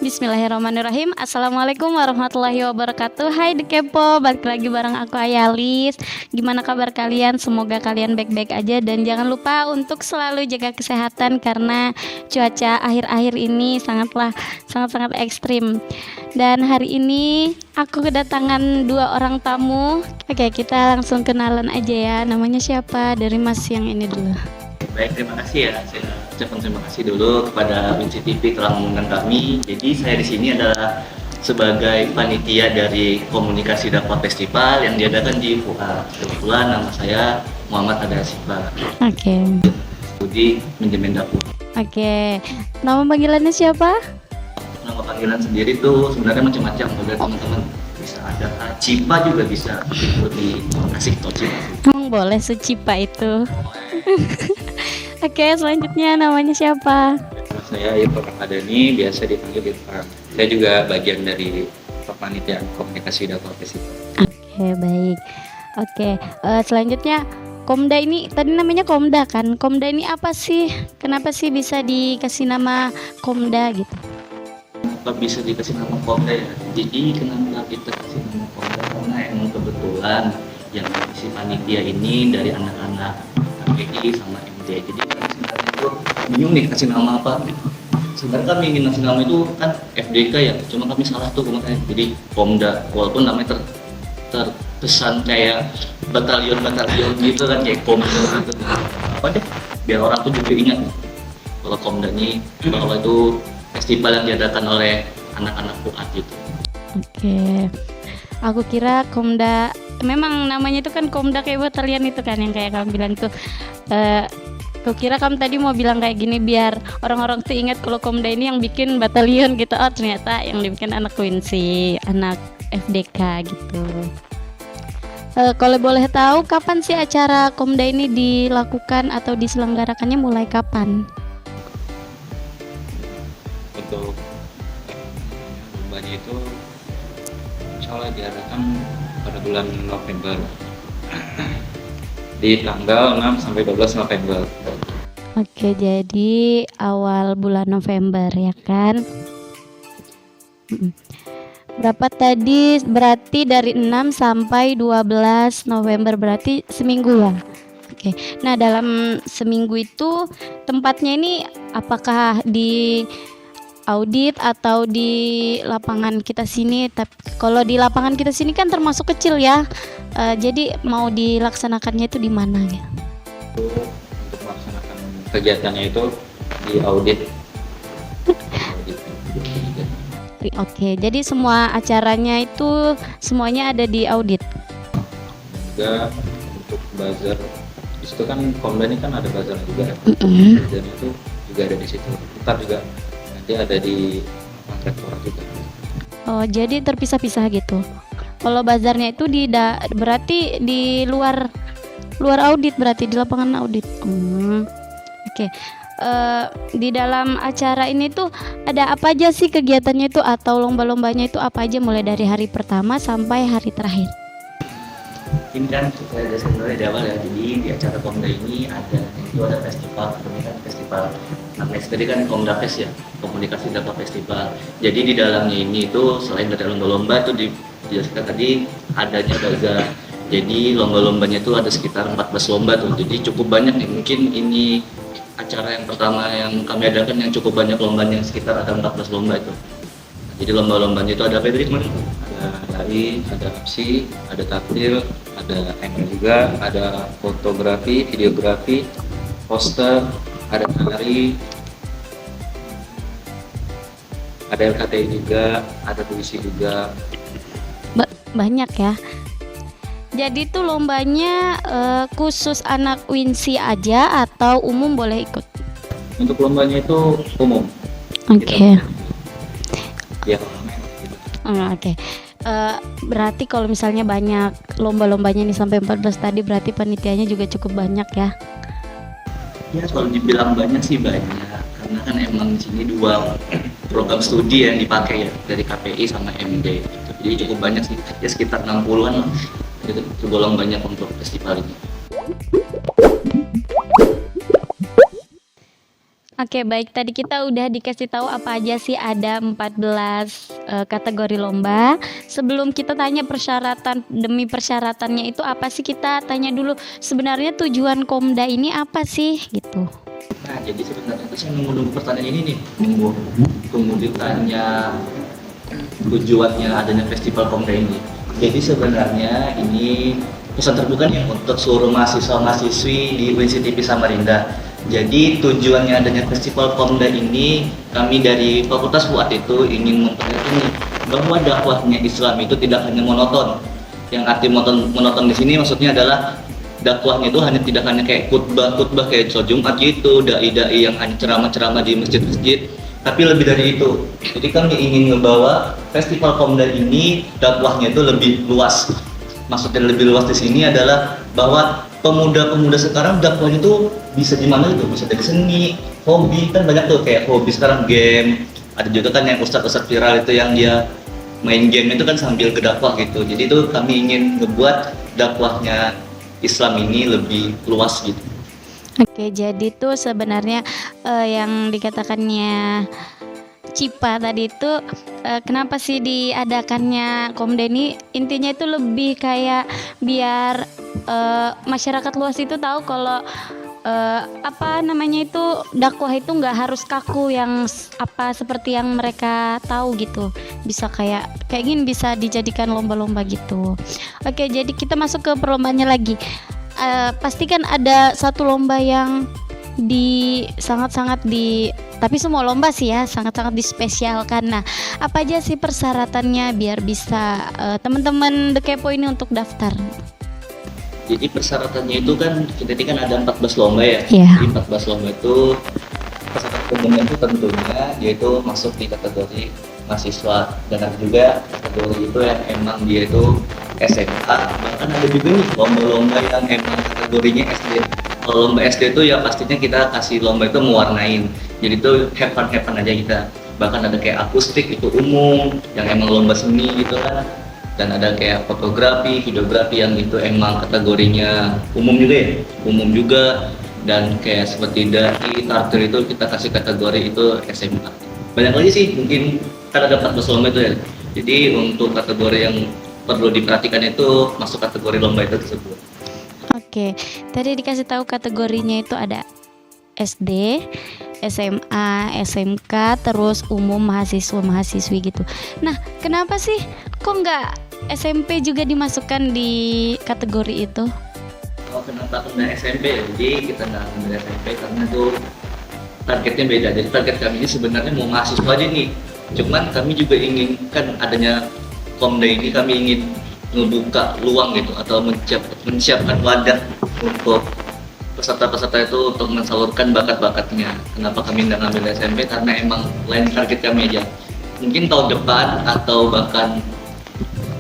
Bismillahirrahmanirrahim. Assalamualaikum warahmatullahi wabarakatuh. Hai The Kepo, balik lagi bareng aku Ayalis. Gimana kabar kalian? Semoga kalian baik-baik aja. Dan jangan lupa untuk selalu jaga kesehatan, karena cuaca akhir-akhir ini sangat-sangat ekstrim. Dan hari ini aku kedatangan dua orang tamu. Oke, kita langsung kenalan aja ya. Namanya siapa? Dari Mas yang ini dulu. Baik, terima kasih ya. Saya ucapkan terima kasih dulu kepada Winci TV telah mengundang kami. Jadi saya di sini adalah sebagai panitia dari Komunikasi Dakwah Festival yang diadakan di FUA. Kebetulan nama saya Muhammad Adha Sipa. Oke. Studi manajemen dakwah. Oke. Nama panggilannya siapa? Nama panggilan sendiri tuh sebenarnya macam-macam. Boleh teman-teman bisa ada Cipa juga bisa. Lebih asik tau Cipa. Boleh Sucipa itu. Oke, selanjutnya namanya siapa? Saya Irfan Ramadhani, biasa dipanggil Irfan. Saya juga bagian dari kepanitiaan Komunikasi Dakwah Festival. Oke, baik. Oke, selanjutnya Komda ini tadi namanya Komda kan? Komda ini apa sih? Kenapa sih bisa dikasih nama Komda gitu? Kenapa bisa dikasih nama Komda ya? Jadi kenapa kita kasih nama Komda? Karena emang kebetulan yang isi panitia ini dari anak-anak KPI sama MD. Jadi sebenarnya itu bingung nih kasih nama apa. Sebenarnya kami ingin kasih nama itu kan FDK ya, cuma kami salah tuh kemarin. Jadi Komda, walaupun namanya terkesan kayak batalion gitu kan, kayak Komda gitu. Apa deh, biar orang tuh juga ingat kalau Komda ini bahwa itu festival yang diadakan oleh anak-anak UAD gitu. Oke. Aku kira Komda, memang namanya itu kan Komda kayak batalion itu kan, yang kayak kamu bilang tuh. Aku kira kamu tadi mau bilang kayak gini biar orang-orang tuh ingat kalau Komda ini yang bikin batalion gitu. Oh, ternyata yang dibikin anak Quincy, anak FDK gitu. Kalau boleh tahu kapan sih acara Komda ini dilakukan atau diselenggarakannya, mulai kapan? Untuk lombanya itu insya Allah diadakan pada bulan November di tanggal 6 sampai 12 November. Oke, jadi awal bulan November ya kan? Berapa tadi? Berarti dari 6 sampai 12 November, berarti seminggu ya? Oke. Nah, dalam seminggu itu tempatnya ini apakah di audit atau di lapangan kita sini? Tapi kalau di lapangan kita sini kan termasuk kecil ya. Jadi mau dilaksanakannya itu di mana ya? Untuk melaksanakan kegiatannya itu di audit. Oke, jadi semua acaranya itu semuanya ada di audit. Juga untuk buzzer, di situ kan Komda ini kan ada buzzer juga. Dan itu juga ada di situ. Ntar juga nanti ada di rektorat juga. Oh, jadi terpisah-pisah gitu. Kalau bazarnya itu berarti di luar audit, berarti di lapangan audit. Oke. Di dalam acara ini tuh ada apa aja sih kegiatannya itu, atau lomba-lombanya itu apa aja, mulai dari hari pertama sampai hari terakhir? Ini kan saya ada sebenarnya di awal ya. Jadi di acara Komda ini ada festival, namanya festival. Namanya tadi kan Komda Fest ya, Komunikasi Dakwah Festival. Jadi di dalamnya ini itu selain dari lomba-lomba itu dijelaskan tadi adanya bazar. Jadi lomba-lombanya itu ada sekitar 14 lomba tuh. Jadi cukup banyak nih. Mungkin ini acara yang pertama yang kami adakan yang cukup banyak lombanya, sekitar ada 14 lomba itu. Jadi lomba-lombanya itu ada apa tadi kemarin? Ada lari, ada aksi, ada takbir, ada ML juga, ada fotografi, videografi, poster, ada nari, ada LKTI juga, ada puisi juga. Banyak ya. Jadi tuh lombanya khusus anak Winsi aja atau umum boleh ikut? Untuk lombanya itu umum. Oke. Ya. Oke. Berarti kalau misalnya banyak lomba-lombanya nih sampai 14 tadi, berarti panitianya juga cukup banyak ya? Ya kalau dibilang banyak sih banyak, karena kan emang di sini dua program studi yang dipakai ya, dari KPI sama MD. Jadi cukup banyak sih, ya sekitar 60-an lah. Itu tergolong banyak untuk festival ini. Oke, baik. Tadi kita udah dikasih tahu apa aja sih, ada 14 kategori lomba. Sebelum kita tanya persyaratan demi persyaratannya itu apa sih, kita tanya dulu sebenarnya tujuan Komda ini apa sih gitu. Nah, jadi sebenarnya itu saya nunggu pertanyaan ini nih, tunggu ditanya tujuannya adanya festival Komda ini. Jadi sebenarnya ini pesan terbuka nih untuk seluruh mahasiswa-mahasiswi di UNCTP Samarinda. Jadi tujuannya adanya festival Komda ini, kami dari Fakultas Fuad itu ingin memperlihatkan bahwa dakwahnya Islam itu tidak hanya monoton. Yang arti monoton di sini maksudnya adalah dakwahnya itu tidak hanya kayak khutbah kayak sholat Jumat gitu, dai-dai yang hanya ceramah-ceramah di masjid-masjid, tapi lebih dari itu. Jadi kami ingin membawa festival Komda ini dakwahnya itu lebih luas. Maksudnya lebih luas di sini adalah bahwa pemuda-pemuda sekarang dakwahnya itu bisa di mana itu, bisa dari seni, hobi, kan banyak tuh kayak hobi sekarang game. Ada juga kan yang ustadz viral itu yang dia main game itu kan sambil berdakwah gitu. Jadi itu kami ingin ngebuat dakwahnya Islam ini lebih luas gitu. Oke, jadi tuh sebenarnya yang dikatakannya Cipa tadi itu kenapa sih diadakannya Komda ini, intinya itu lebih kayak biar masyarakat luas itu tahu kalau apa namanya itu dakwah itu nggak harus kaku yang apa seperti yang mereka tahu gitu, bisa kayak gini, bisa dijadikan lomba-lomba gitu. Oke, jadi kita masuk ke perlombanya lagi. Pasti kan ada satu lomba yang sangat-sangat tapi semua lomba sih ya sangat-sangat dispesialkan. Nah, apa aja sih persyaratannya biar bisa teman-teman The Kepo ini untuk daftar? Jadi persyaratannya itu kan kita ini kan ada 14 lomba ya. Yeah. Jadi 14 lomba itu peserta umumnya itu tentunya yaitu masuk di kategori mahasiswa, dan ada juga kategori itu yang emang dia itu SMA, bahkan ada juga nih lomba-lomba yang emang kategorinya SD. Kalau lomba SD itu ya pastinya kita kasih lomba itu mewarnain, jadi itu have fun aja kita. Bahkan ada kayak akustik itu umum, yang emang lomba seni gitu kan, dan ada kayak fotografi, videografi yang itu emang kategorinya umum juga, dan kayak seperti dai, tartir itu kita kasih kategori itu SMA. Banyak lagi sih, mungkin kan ada 14 lomba itu ya. Jadi untuk kategori yang perlu diperhatikan itu masuk kategori lomba itu tersebut. Oke, tadi dikasih tahu kategorinya itu ada SD, SMA, SMK, terus umum, mahasiswa-mahasiswi gitu. Nah, kenapa sih kok nggak SMP juga dimasukkan di kategori itu? Oh, kenapa kena SMP? Jadi kita nggak ambil SMP karena itu targetnya beda. Jadi target kami ini sebenarnya mau mahasiswa aja nih. Cuman kami juga ingin kan adanya Komda ini, kami ingin membuka luang gitu atau menyiapkan wadah untuk peserta-peserta itu untuk mensalurkan bakat-bakatnya. Kenapa kami nggak ngambil SMP? Karena emang lain target kami aja. Mungkin tahun depan atau bahkan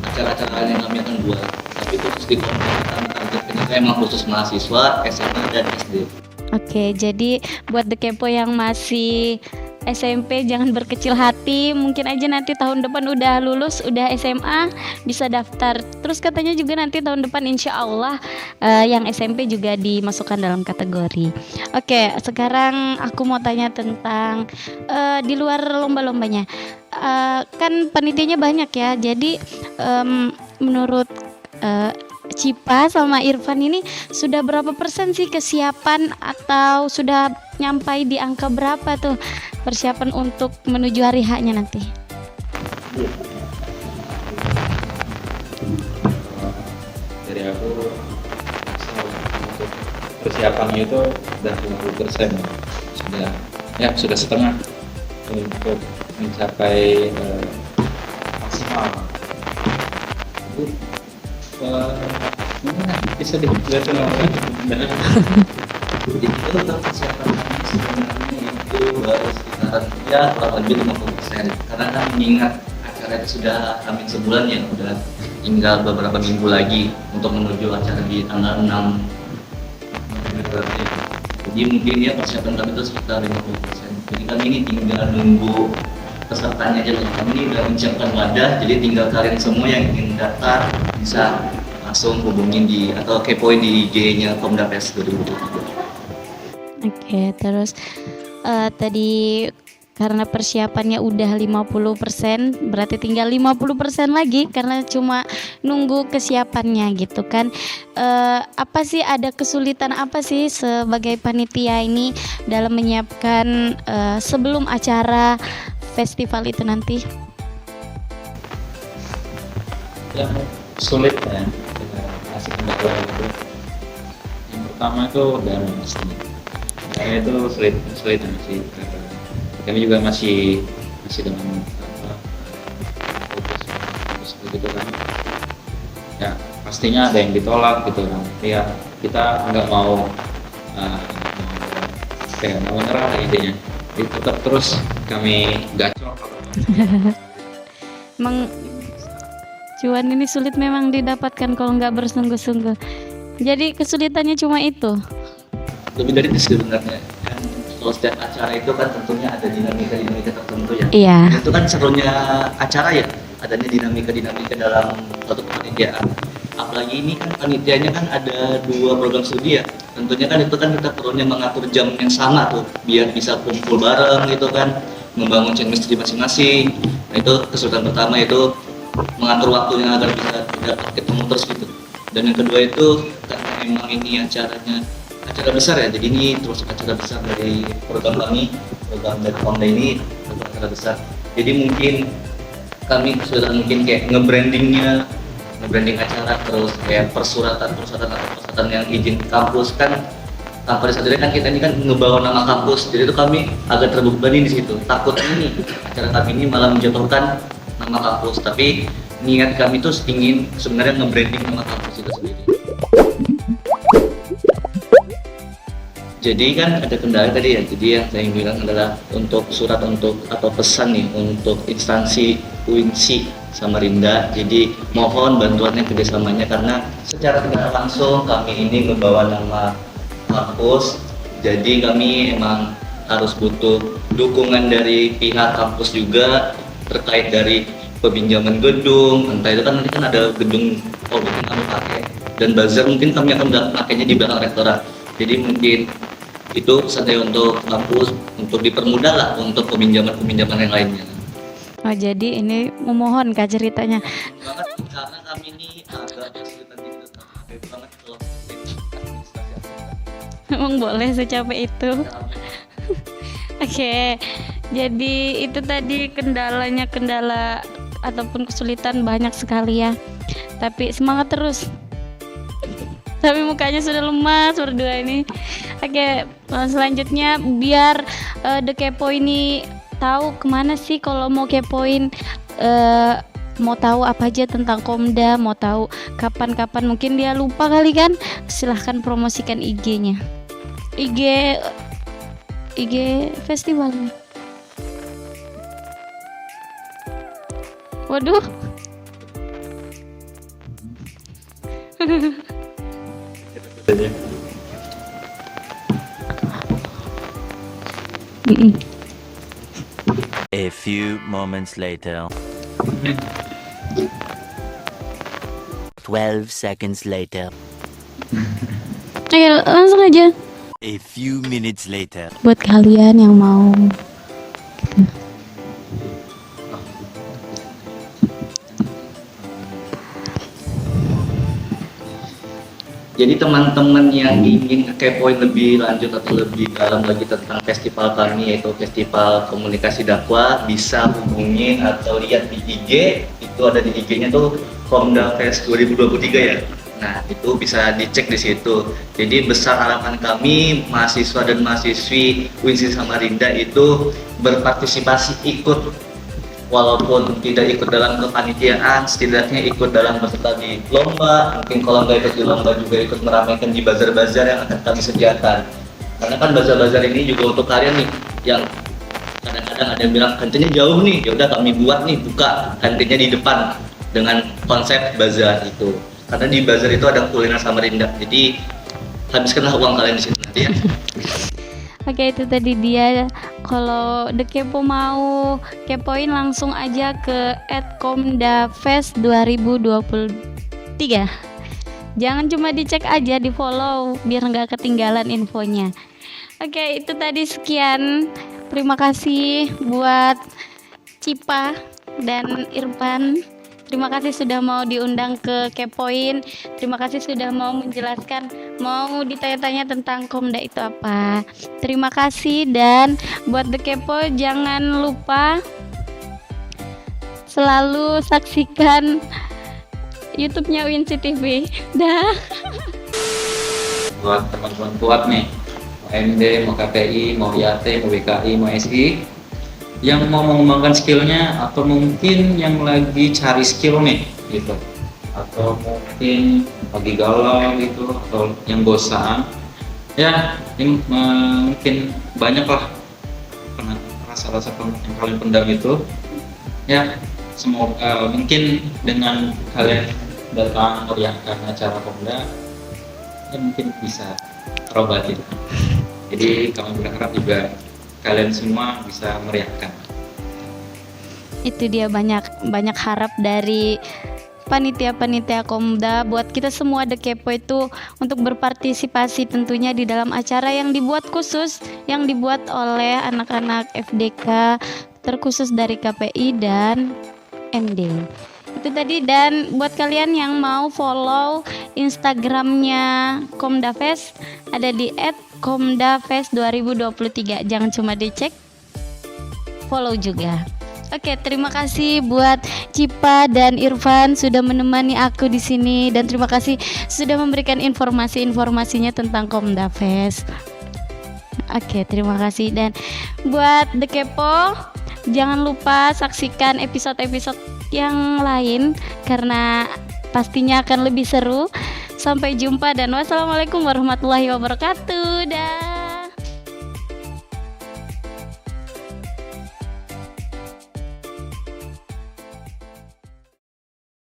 acara-acara yang kami akan buat. Tapi khusus di Komda targetnya emang khusus mahasiswa, SMA dan SD. Oke, jadi buat The Kepo yang masih SMP jangan berkecil hati, mungkin aja nanti tahun depan udah lulus, udah SMA bisa daftar. Terus katanya juga nanti tahun depan insya Allah yang SMP juga dimasukkan dalam kategori. Oke, sekarang aku mau tanya tentang di luar lomba-lombanya. Kan panitianya banyak ya, jadi menurut Cipa sama Irfan ini sudah berapa persen sih kesiapan, atau sudah nyampai di angka berapa tuh persiapan untuk menuju hari H-nya nanti? Dari aku untuk persiapannya itu sudah 50%, sudah setengah untuk mencapai maksimal. Bisa dilihat Jadi itu untuk persiapan kami sebenarnya itu baru sekitar ya kurang lebih 50%. Karena kan mengingat acara itu sudah hampir sebulan ya, udah tinggal beberapa minggu lagi untuk menuju acara di tanggal 6 Februari. Jadi mungkin ya persiapan kami itu sekitar 50%. Jadi kami ini tinggal nunggu pesertanya aja loh. Kami ini udah menyiapkan wadah, jadi tinggal kalian semua yang ingin daftar bisa langsung hubungin di atau kepoin di IG-nya Komda PES 2023. Oke, terus tadi karena persiapannya udah 50%, berarti tinggal 50% lagi karena cuma nunggu kesiapannya gitu kan. Apa sih, ada kesulitan apa sih sebagai panitia ini dalam menyiapkan sebelum acara festival itu nanti? Yang sulit ya kita kasih kendala itu, yang pertama itu dana pasti. Dana itu sulit masih. Kami juga masih dengan fokus begitu kan. Ya pastinya ada yang ditolak gitu kan. Ya kita nggak mau mau menyerah lah intinya. Jadi tetap terus kami gacor. Emang cuan ini sulit memang didapatkan kalau nggak bersungguh-sungguh. Jadi kesulitannya cuma itu. Lebih dari itu sebenarnya. Kan kalau setiap acara itu kan tentunya ada dinamika tertentu ya. Iya. Itu kan serunya acara ya, adanya dinamika dalam suatu kepanitiaan. Apalagi ini kan panitianya kan ada 2 program studi ya. Tentunya kan itu kan kita perlunya mengatur jam yang sama tuh, biar bisa kumpul bareng gitu kan, membangun chemistry masing-masing. Nah itu kesulitan pertama, itu mengatur waktunya agar bisa tidak ketemu terus gitu. Dan yang kedua itu karena memang ini acara besar ya, jadi ini terus acara besar dari program kami, program dari Komda ini acara besar. Jadi mungkin kami sudah kayak nge-branding acara, terus kayak persyaratan yang izin kampus kan. Tanpa disadari kan kita ini kan ngebawa nama kampus, jadi itu kami agak terbebani di situ. Takutnya ini acara kami ini malah menjatuhkan nama kampus, tapi niat kami tuh ingin sebenarnya nge-branding nama kampus itu sendiri. Jadi kan ada kendala tadi ya, jadi yang saya bilang adalah untuk surat atau pesan nih untuk instansi UINSI Samarinda. Jadi mohon bantuannya, kerjasamanya, karena secara tidak langsung kami ini membawa nama kampus, jadi kami emang harus butuh dukungan dari pihak kampus juga terkait dari peminjaman gedung, entah itu kan nanti kan ada gedung mungkin kami pakai, dan bazar mungkin kami akan pakainya di belakang rektorat. Jadi mungkin itu saya untuk kampus untuk dipermudah lah untuk peminjaman yang lainnya. Oh, jadi ini memohon kak ceritanya. Banget karena kami ini agak kesulitan gitu, tapi banget kalau administrasi. Emang boleh secapek itu? Oke, jadi itu tadi kendala ataupun kesulitan banyak sekali ya. Tapi semangat terus. Tapi mukanya sudah lemas berdua ini. Oke, selanjutnya biar The Kepo ini tahu kemana sih kalau mau kepoin, mau tahu apa aja tentang Komda, mau tahu kapan-kapan, mungkin dia lupa kali kan. Silahkan promosikan IG-nya, IG festivalnya. Waduh. A few moments later. 12 seconds later. Ayo langsung aja. A few minutes later. Buat kalian yang mau Jadi teman-teman yang ingin kepoin lebih lanjut atau lebih dalam lagi tentang festival kami, yaitu Festival Komunikasi Dakwah, bisa hubungin atau lihat di IG. Itu ada di IG-nya tuh Komda PES 2023 ya. Nah itu bisa dicek di situ. Jadi besar harapan kami mahasiswa dan mahasiswi UINSI Samarinda itu berpartisipasi, ikut walaupun tidak ikut dalam kepanitiaan, setidaknya ikut dalam peserta di lomba. Mungkin kalau nggak ikut di lomba juga ikut meramaikan di bazar-bazar yang akan kami sediakan. Karena kan bazar-bazar ini juga untuk kalian nih yang kadang-kadang ada yang bilang kantinnya jauh nih, ya udah kami buat nih, buka kantinnya di depan dengan konsep bazar itu. Karena di bazar itu ada kuliner Samarinda, jadi habiskanlah uang kalian di situ nanti ya. Oke, itu tadi dia Kalau The Kepo mau kepoin langsung aja ke @komdafest2023. Jangan cuma dicek aja, di follow biar nggak ketinggalan infonya. Oke, itu tadi sekian. Terima kasih buat Cipa dan Irfan. Terima kasih sudah mau diundang ke Kepoin. Terima kasih sudah mau menjelaskan, mau ditanya-tanya tentang Komda itu apa. Terima kasih, dan buat The Kepo jangan lupa selalu saksikan YouTube-nya Winsi TV. Dah. Buat teman-teman kuat nih, mau MD, mau KPI, mau IAT, mau BKI, mau SI, yang mau mengembangkan skillnya, atau mungkin yang lagi cari skill nih gitu, atau mungkin lagi galau gitu, atau yang bosan ya, ini mungkin banyak lah rasa-rasa yang kalian pendam itu ya. Semoga mungkin dengan kalian datang meriahkan acara Komda ya, mungkin bisa terobati. Jadi kami berharap juga kalian semua bisa meriahkan. Itu dia, banyak harap dari panitia-panitia Komda buat kita semua The Kepo itu untuk berpartisipasi tentunya di dalam acara yang dibuat khusus, yang dibuat oleh anak-anak FDK terkhusus dari KPI dan MD. Itu tadi, dan buat kalian yang mau follow Instagramnya Komdafest ada di @komdafest2023. Jangan cuma dicek, follow juga. Oke, terima kasih buat Cipa dan Irfan sudah menemani aku di sini, dan terima kasih sudah memberikan informasi-informasinya tentang Komdafest. Oke, terima kasih. Dan buat The Kepo, jangan lupa saksikan episode-episode yang lain karena pastinya akan lebih seru. Sampai jumpa dan wassalamualaikum warahmatullahi wabarakatuh. Dah.